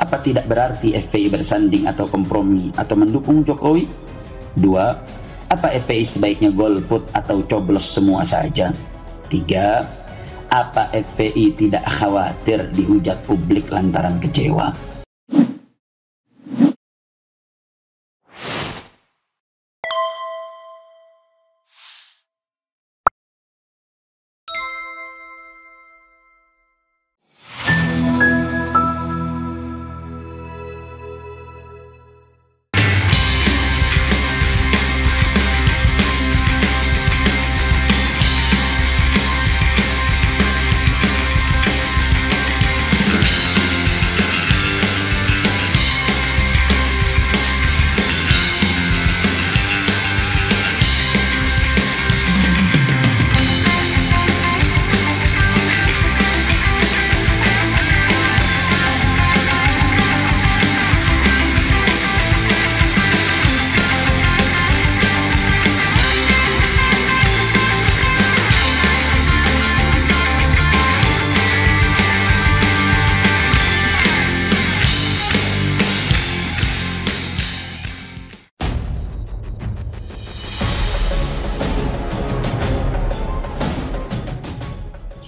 Apa tidak berarti FPI bersanding atau kompromi atau mendukung Jokowi? 2. Apa FPI sebaiknya golput atau coblos semua saja? 3. Apa FPI tidak khawatir dihujat publik lantaran kecewa?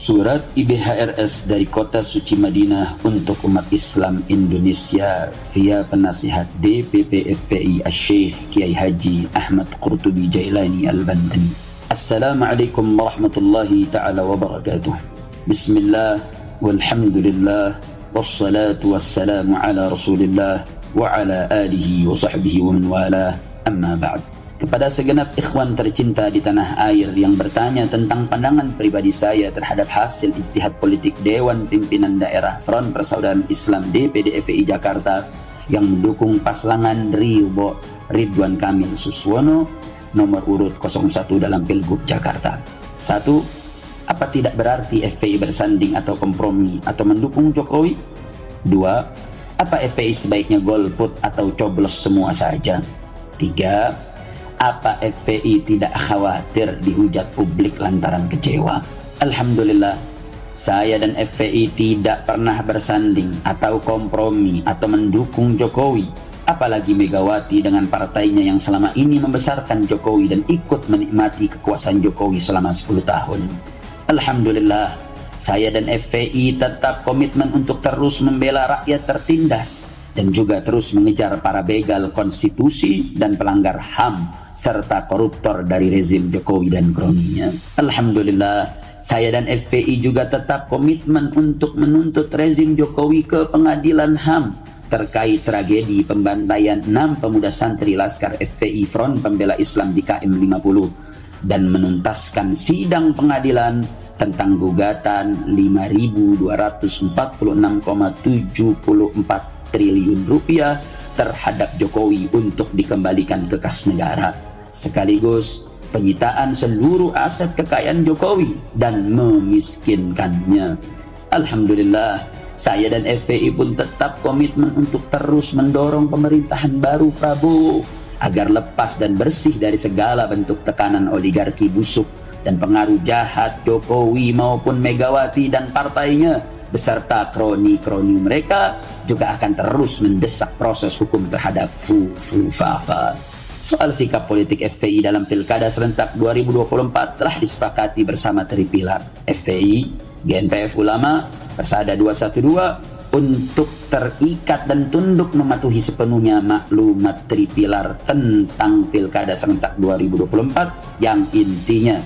Surat IBHRS dari Kota Suci Madinah untuk umat Islam Indonesia via penasihat DPP FPI Asy-Syaikh Kiai Haji Ahmad Qurtubi Jailani Al-Bantani. Assalamualaikum warahmatullahi ta'ala wabarakatuh. Bismillah walhamdulillah wassalatu wassalamu ala rasulillah wa ala alihi wa sahbihi wa man wala, amma ba'd. Kepada segenap ikhwan tercinta di tanah air yang bertanya tentang pandangan pribadi saya terhadap hasil ijtihad politik Dewan Pimpinan Daerah Front Persaudaraan Islam DPD FPI Jakarta yang mendukung pasangan Ridwan Kamil Suswono nomor urut 01 dalam Pilgub Jakarta. 1. Apa tidak berarti FPI bersanding atau kompromi atau mendukung Jokowi? 2. Apa FPI sebaiknya golput atau coblos semua saja? 3. Apa FPI tidak khawatir dihujat publik lantaran kecewa? Alhamdulillah, saya dan FPI tidak pernah bersanding atau kompromi atau mendukung Jokowi, apalagi Megawati dengan partainya yang selama ini membesarkan Jokowi dan ikut menikmati kekuasaan Jokowi selama 10 tahun. Alhamdulillah, saya dan FPI tetap komitmen untuk terus membela rakyat tertindas dan juga terus mengejar para begal konstitusi dan pelanggar HAM serta koruptor dari rezim Jokowi dan kroninya. Alhamdulillah, saya dan FPI juga tetap komitmen untuk menuntut rezim Jokowi ke pengadilan HAM terkait tragedi pembantaian 6 pemuda santri Laskar FPI Front Pembela Islam di KM 50 dan menuntaskan sidang pengadilan tentang gugatan 5.246,74 triliun rupiah terhadap Jokowi untuk dikembalikan ke kas negara, sekaligus penyitaan seluruh aset kekayaan Jokowi dan memiskinkannya. Alhamdulillah, saya dan FPI pun tetap komitmen untuk terus mendorong pemerintahan baru Prabowo agar lepas dan bersih dari segala bentuk tekanan oligarki busuk dan pengaruh jahat Jokowi maupun Megawati dan partainya beserta kroni-kroni mereka juga akan terus mendesak proses hukum terhadap Fafa. Soal sikap politik FPI dalam Pilkada serentak 2024 telah disepakati bersama Tripilar FPI, GNPF Ulama, Persada 212 untuk terikat dan tunduk mematuhi sepenuhnya maklumat Tripilar tentang Pilkada serentak 2024 yang intinya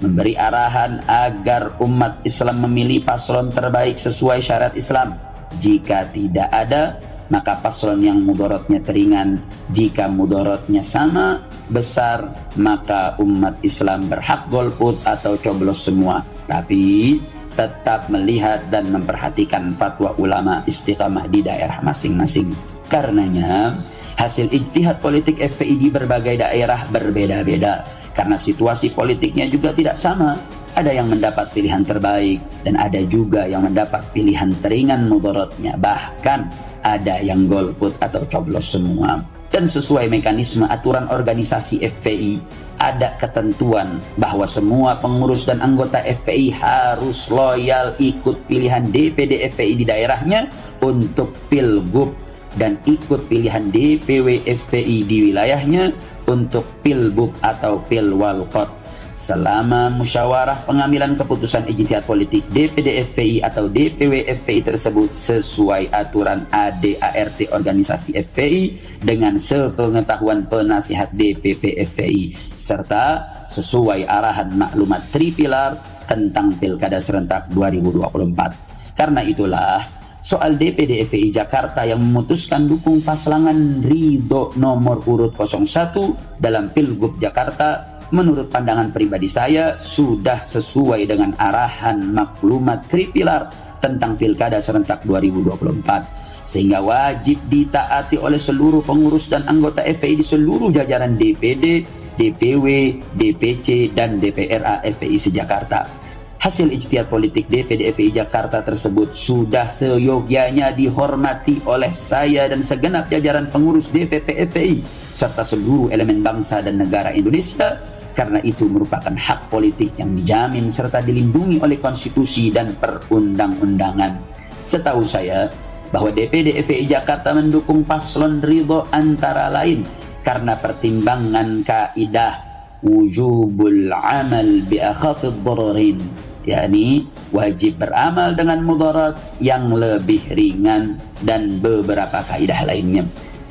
memberi arahan agar umat Islam memilih paslon terbaik sesuai syarat Islam. Jika tidak ada, maka paslon yang mudorotnya teringan. Jika mudorotnya sama besar, maka umat Islam berhak golput atau coblos semua. Tapi tetap melihat dan memperhatikan fatwa ulama istiqamah di daerah masing-masing. Karenanya, hasil ijtihad politik FPI di berbagai daerah berbeda-beda. Karena situasi politiknya juga tidak sama. Ada yang mendapat pilihan terbaik dan ada juga yang mendapat pilihan teringan mudorotnya. Bahkan ada yang golput atau coblos semua. Dan sesuai mekanisme aturan organisasi FPI, ada ketentuan bahwa semua pengurus dan anggota FPI harus loyal ikut pilihan DPD FPI di daerahnya untuk Pilgub dan ikut pilihan DPW FPI di wilayahnya untuk Pilbub atau Pilwalkot selama musyawarah pengambilan keputusan ijtihad politik DPD FPI atau DPW FPI tersebut sesuai aturan ADART organisasi FPI dengan sepengetahuan penasihat DPP FPI serta sesuai arahan maklumat Tripilar tentang Pilkada Serentak 2024. Karena itulah soal DPD FPI Jakarta yang memutuskan dukung pasangan Ridho nomor urut 01 dalam Pilgub Jakarta, menurut pandangan pribadi saya sudah sesuai dengan arahan maklumat Tripilar tentang Pilkada Serentak 2024, sehingga wajib ditaati oleh seluruh pengurus dan anggota FPI di seluruh jajaran DPD, DPW, DPC, dan DPRA FPI se-Jakarta. Hasil ijtihad politik DPD FPI Jakarta tersebut sudah seyogyanya dihormati oleh saya dan segenap jajaran pengurus DPP FPI serta seluruh elemen bangsa dan negara Indonesia, karena itu merupakan hak politik yang dijamin serta dilindungi oleh konstitusi dan perundang-undangan. Setahu saya bahwa DPD FPI Jakarta mendukung paslon Ridho antara lain karena pertimbangan kaidah wujubul amal bi akhafid dhararin, yakni wajib beramal dengan mudarat yang lebih ringan dan beberapa kaidah lainnya.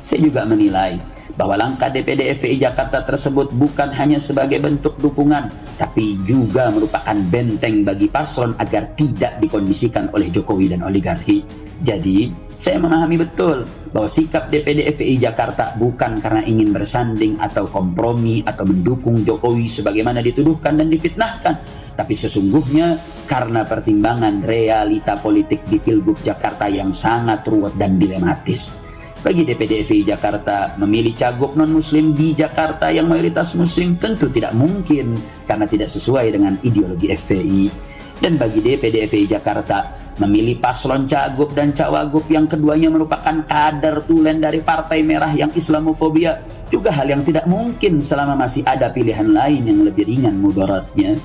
Saya juga menilai bahwa langkah DPD FPI Jakarta tersebut bukan hanya sebagai bentuk dukungan, tapi juga merupakan benteng bagi paslon agar tidak dikondisikan oleh Jokowi dan oligarki. Jadi, saya memahami betul bahwa sikap DPD FPI Jakarta bukan karena ingin bersanding atau kompromi atau mendukung Jokowi sebagaimana dituduhkan dan difitnahkan, tapi sesungguhnya karena pertimbangan realita politik di Pilgub Jakarta yang sangat ruwet dan dilematis. Bagi DPD FPI Jakarta, memilih cagup non-muslim di Jakarta yang mayoritas muslim tentu tidak mungkin karena tidak sesuai dengan ideologi FPI. Dan bagi DPD FPI Jakarta, memilih paslon cagup dan cawagup yang keduanya merupakan kader tulen dari Partai Merah yang Islamofobia juga hal yang tidak mungkin selama masih ada pilihan lain yang lebih ringan mudaratnya.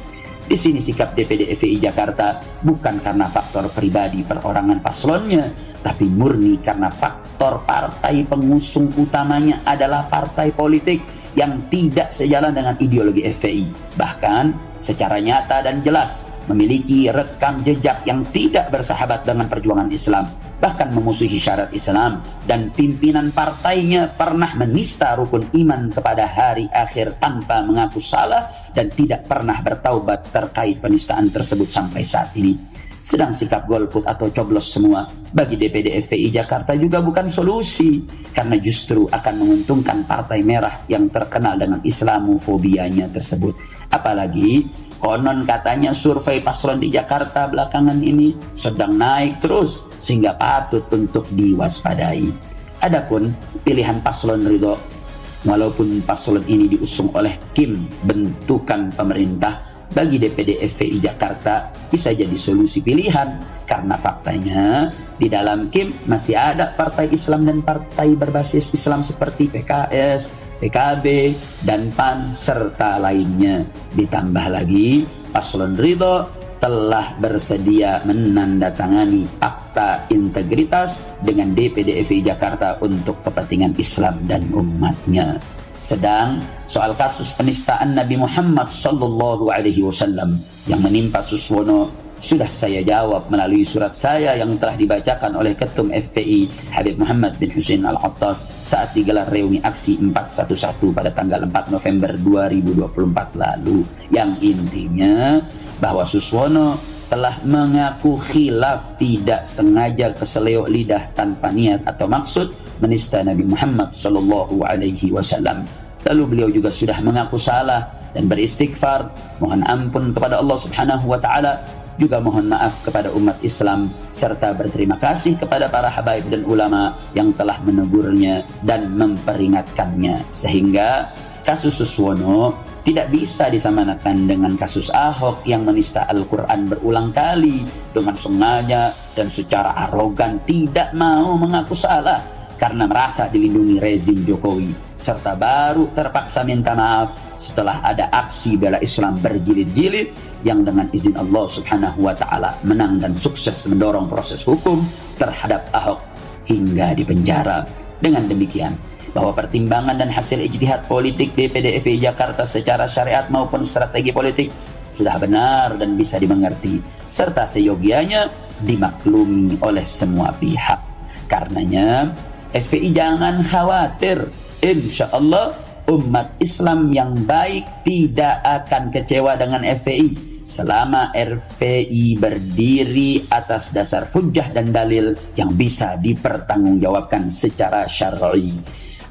Di sini sikap DPD FPI Jakarta bukan karena faktor pribadi perorangan paslonnya, tapi murni karena faktor partai pengusung utamanya adalah partai politik yang tidak sejalan dengan ideologi FPI. Bahkan secara nyata dan jelas memiliki rekam jejak yang tidak bersahabat dengan perjuangan Islam, bahkan memusuhi syarat Islam, dan pimpinan partainya pernah menista rukun iman kepada hari akhir tanpa mengaku salah dan tidak pernah bertaubat terkait penistaan tersebut sampai saat ini. Sedang sikap golput atau coblos semua bagi DPD FPI Jakarta juga bukan solusi, karena justru akan menguntungkan Partai Merah yang terkenal dengan Islamofobianya tersebut. Apalagi konon katanya survei paslon di Jakarta belakangan ini sedang naik terus sehingga patut untuk diwaspadai. Adapun pilihan paslon Ridho, walaupun paslon ini diusung oleh Kim bentukan pemerintah, bagi DPD FPI Jakarta bisa jadi solusi pilihan karena faktanya di dalam Kim masih ada partai Islam dan partai berbasis Islam seperti PKS, PKB, dan PAN serta lainnya. Ditambah lagi paslon Ridho telah bersedia menandatangani fakta integritas dengan DPD FPI Jakarta untuk kepentingan Islam dan umatnya. Sedang soal kasus penistaan Nabi Muhammad SAW yang menimpa Suswono sudah saya jawab melalui surat saya yang telah dibacakan oleh Ketum FPI Habib Muhammad bin Hussein Al-Attas saat digelar reuni aksi 411 pada tanggal 4 November 2024 lalu, yang intinya bahwa Suswono telah mengaku khilaf tidak sengaja keseleo lidah tanpa niat atau maksud menista Nabi Muhammad SAW. Lalu beliau juga sudah mengaku salah dan beristighfar, mohon ampun kepada Allah Subhanahu wa taala, juga mohon maaf kepada umat Islam serta berterima kasih kepada para habaib dan ulama yang telah menegurnya dan memperingatkannya, sehingga kasus Suswono tidak bisa disamakan dengan kasus Ahok yang menista Al-Quran berulang kali dengan sengaja dan secara arogan tidak mau mengaku salah. karena merasa dilindungi rezim Jokowi, serta baru terpaksa minta maaf setelah ada aksi bela Islam berjilid-jilid yang dengan izin Allah Subhanahu wa Ta'ala menang dan sukses mendorong proses hukum terhadap Ahok hingga dipenjara. Dengan demikian, bahwa pertimbangan dan hasil ijtihad politik DPD FPI Jakarta secara syariat maupun strategi politik sudah benar dan bisa dimengerti, serta seyogianya dimaklumi oleh semua pihak. Karenanya, FPI jangan khawatir, insya Allah umat Islam yang baik tidak akan kecewa dengan FPI selama FPI berdiri atas dasar hujjah dan dalil yang bisa dipertanggungjawabkan secara syar'i.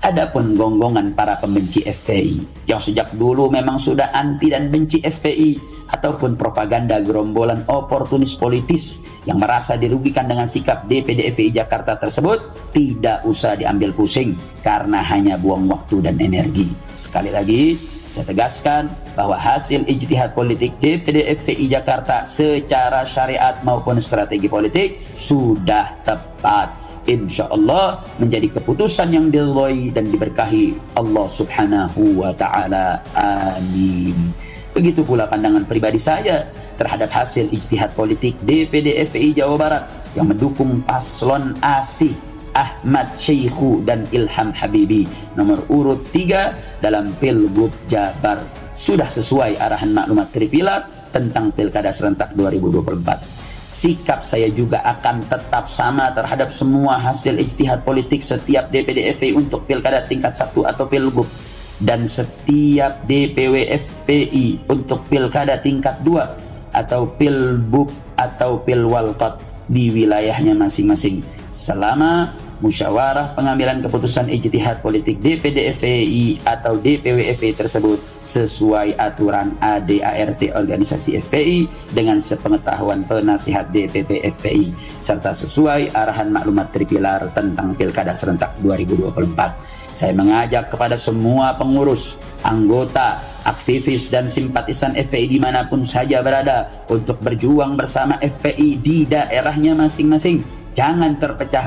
Adapun gonggongan para pembenci FPI yang sejak dulu memang sudah anti dan benci FPI, ataupun propaganda gerombolan oportunis politis yang merasa dirugikan dengan sikap DPD FPI Jakarta tersebut, tidak usah diambil pusing karena hanya buang waktu dan energi. Sekali lagi saya tegaskan bahwa hasil ijtihad politik DPD FPI Jakarta secara syariat maupun strategi politik sudah tepat. Insya Allah menjadi keputusan yang diridhoi dan diberkahi Allah Subhanahu wa Ta'ala. Amin. Begitu pula pandangan pribadi saya terhadap hasil ijtihad politik DPD FPI Jawa Barat yang mendukung paslon Asih Ahmad Syekhu dan Ilham Habibi nomor urut 3 dalam Pilgub Jabar. Sudah sesuai arahan maklumat Tripilar tentang Pilkada serentak 2024. Sikap saya juga akan tetap sama terhadap semua hasil ijtihad politik setiap DPD FPI untuk Pilkada tingkat 1 atau Pilgub, dan setiap DPW FPI untuk Pilkada tingkat 2 atau Pilbub atau Pilwalkot di wilayahnya masing-masing, selama musyawarah pengambilan keputusan ijtihad politik DPD FPI atau DPW FPI tersebut sesuai aturan ADART organisasi FPI dengan sepengetahuan penasihat DPP FPI, serta sesuai arahan maklumat Tripilar tentang Pilkada serentak 2024. Saya mengajak kepada semua pengurus, anggota, aktivis, dan simpatisan FPI dimanapun saja berada untuk berjuang bersama FPI di daerahnya masing-masing. Jangan berpecah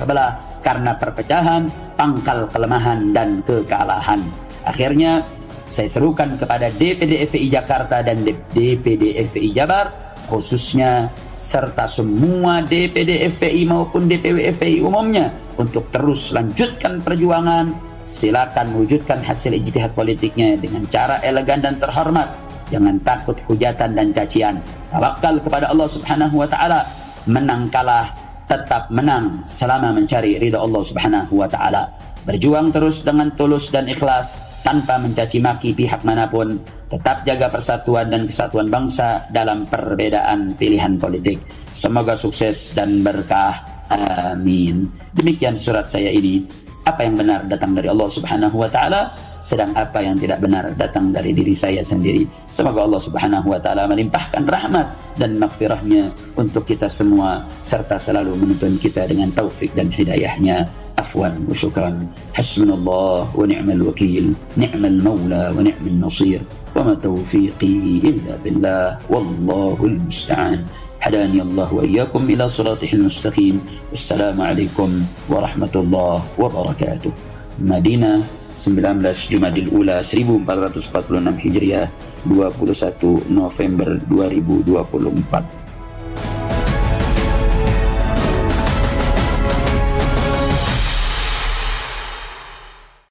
belah, karena perpecahan pangkal kelemahan dan kekalahan. Akhirnya, saya serukan kepada DPD FPI Jakarta dan DPD FPI Jabar, khususnya serta semua DPD FPI maupun DPW FPI umumnya, untuk terus lanjutkan perjuangan. Silakan wujudkan hasil ijtihad politiknya dengan cara elegan dan terhormat. Jangan takut hujatan dan cacian. Tawakal kepada Allah Subhanahu wa Ta'ala. Menang kalah tetap menang selama mencari ridha Allah Subhanahu wa Ta'ala. Berjuang terus dengan tulus dan ikhlas tanpa mencaci maki pihak manapun. Tetap jaga persatuan dan kesatuan bangsa dalam perbedaan pilihan politik. Semoga sukses dan berkah. Amin. Demikian surat saya ini. Apa yang benar datang dari Allah Subhanahu wa Ta'ala, sedang apa yang tidak benar datang dari diri saya sendiri. Semoga Allah Subhanahu wa Ta'ala melimpahkan rahmat dan maghfirahnya untuk kita semua, serta selalu menuntun kita dengan taufik dan hidayahnya. Afwan wa syukran. Hasbunallah wa ni'mal wakil, ni'mal maula wa ni'mal nasir, wa ma taufiqi illa billah, wallahul musta'an. Hadani Allah wa iyyakum ila siratihil mustaqim. Wassalamualaikum warahmatullahi wabarakatuh. Madinah, 19 Jumadil Ula 1446 Hijriah, 21 November 2024.